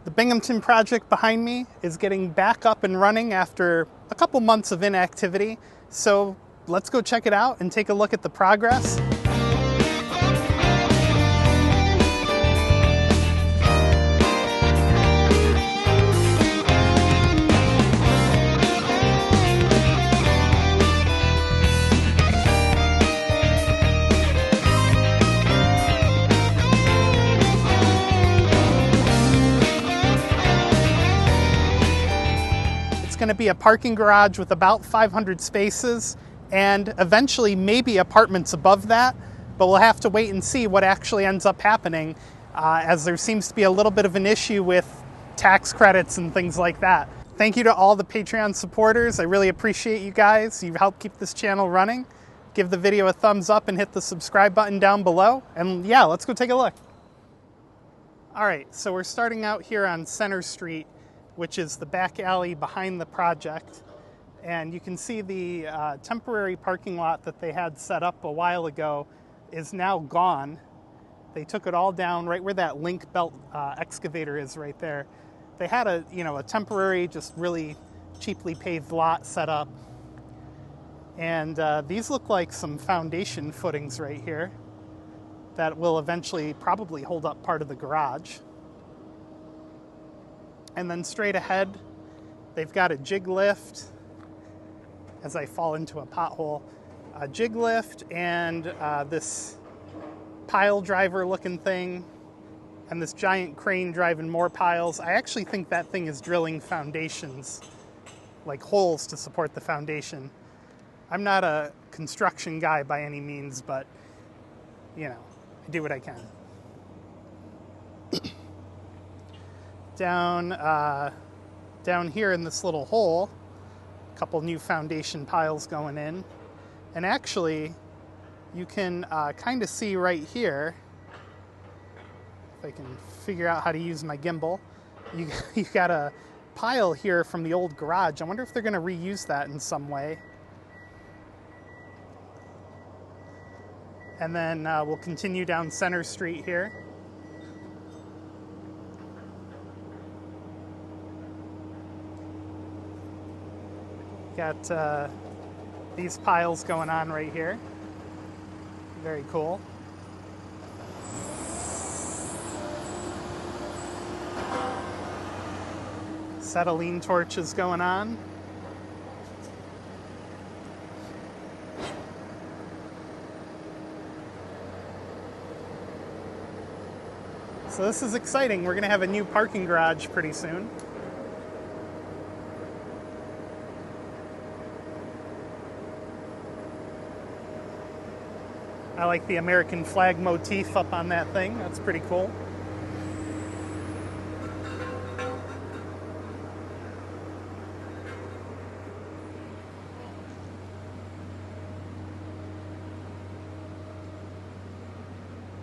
The Binghamton project behind me is getting back up and running after a couple months of inactivity. So let's go check it out and take a look at the progress. Going to be a parking garage with about 500 spaces and eventually maybe apartments above that, but we'll have to wait and see what actually ends up happening as there seems to be a little bit of an issue with tax credits and things like that. Thank you to all the Patreon supporters. I really appreciate you guys. You've helped keep this channel running. Give the video a thumbs up and hit the subscribe button down below. And yeah, let's go take a look. All right, so we're starting out here on Center Street, which is the back alley behind the project. And you can see the temporary parking lot that they had set up a while ago is now gone. They took it all down right where that link belt excavator is right there. They had a temporary, just really cheaply paved lot set up. And these look like some foundation footings right here that will eventually probably hold up part of the garage. And then straight ahead, they've got a jig lift, as I fall into a pothole, a jig lift and this pile driver looking thing, and this giant crane driving more piles. I actually think that thing is drilling foundations, like holes to support the foundation. I'm not a construction guy by any means, but, I do what I can. Down here in this little hole, a couple new foundation piles going in. And actually, you can kind of see right here, if I can figure out how to use my gimbal, you got a pile here from the old garage. I wonder if they're going to reuse that in some way. And then we'll continue down Center Street here. Got these piles going on right here. Very cool. Acetylene torches going on. So this is exciting. We're going to have a new parking garage pretty soon. I like the American flag motif up on that thing. That's pretty cool.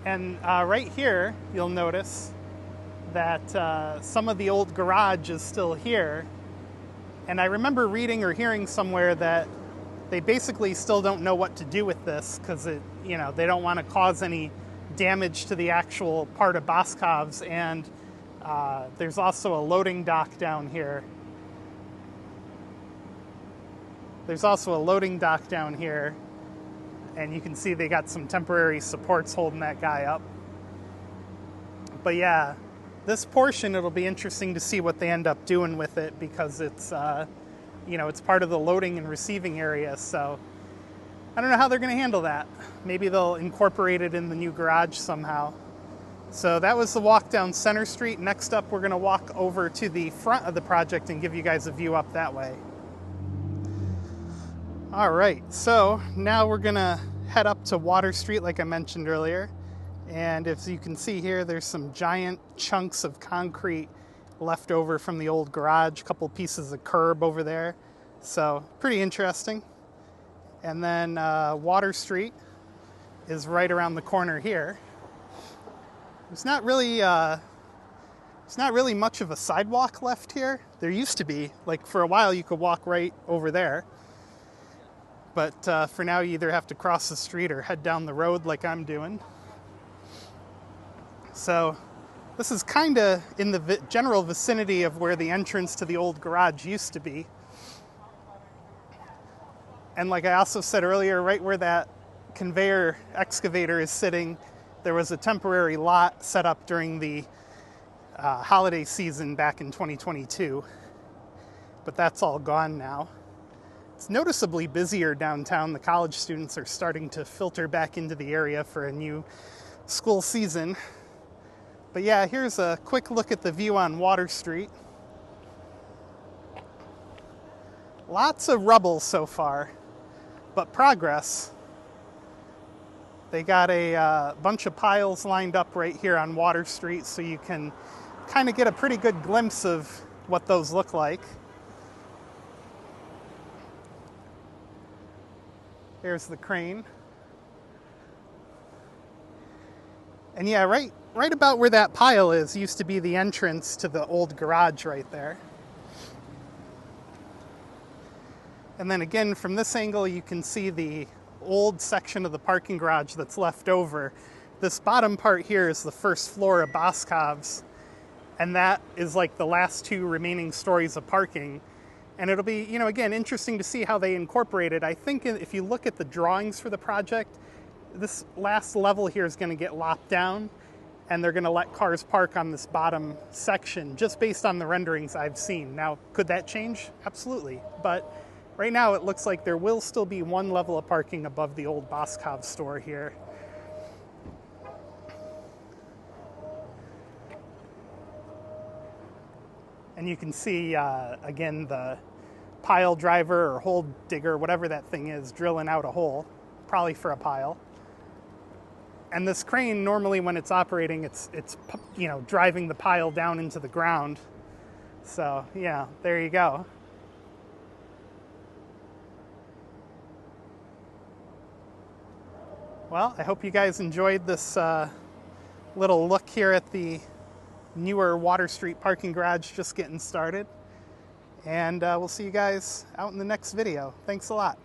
And right here, you'll notice that some of the old garage is still here. And I remember reading or hearing somewhere that they basically still don't know what to do with this because they don't want to cause any damage to the actual part of Boscovs. And there's also a loading dock down here. And you can see they got some temporary supports holding that guy up. But yeah, this portion, it'll be interesting to see what they end up doing with it because it's it's part of the loading and receiving area, so I don't know how they're going to handle that. Maybe they'll incorporate it in the new garage somehow. So that was the walk down Center Street. Next up, we're going to walk over to the front of the project and give you guys a view up that way. All right, so now we're going to head up to Water Street like I mentioned earlier. And as you can see here, there's some giant chunks of concrete left over from the old garage, a couple pieces of curb over there. So pretty interesting. And then Water Street is right around the corner here. It's not really much of a sidewalk left here. There used to be, like for a while you could walk right over there. But for now you either have to cross the street or head down the road like I'm doing. So This is kind of in the general vicinity of where the entrance to the old garage used to be. And like I also said earlier, right where that conveyor excavator is sitting, there was a temporary lot set up during the holiday season back in 2022. But that's all gone now. It's noticeably busier downtown. The college students are starting to filter back into the area for a new school season. But yeah, here's a quick look at the view on Water Street. Lots of rubble so far, but progress. They got a bunch of piles lined up right here on Water Street, so you can kind of get a pretty good glimpse of what those look like. There's the crane. And yeah, right about where that pile is used to be the entrance to the old garage right there. And then again, from this angle, you can see the old section of the parking garage that's left over. This bottom part here is the first floor of Boscovs, and that is like the last two remaining stories of parking. And it'll be, again, interesting to see how they incorporate it. I think if you look at the drawings for the project, this last level here is going to get lopped down, and they're going to let cars park on this bottom section, just based on the renderings I've seen. Now, could that change? Absolutely. But right now, it looks like there will still be one level of parking above the old Boscov store here. And you can see, again, the pile driver or hole digger, whatever that thing is, drilling out a hole, probably for a pile. And this crane, normally when it's operating, it's driving the pile down into the ground. So, yeah, there you go. Well, I hope you guys enjoyed this little look here at the newer Water Street parking garage just getting started. And we'll see you guys out in the next video. Thanks a lot.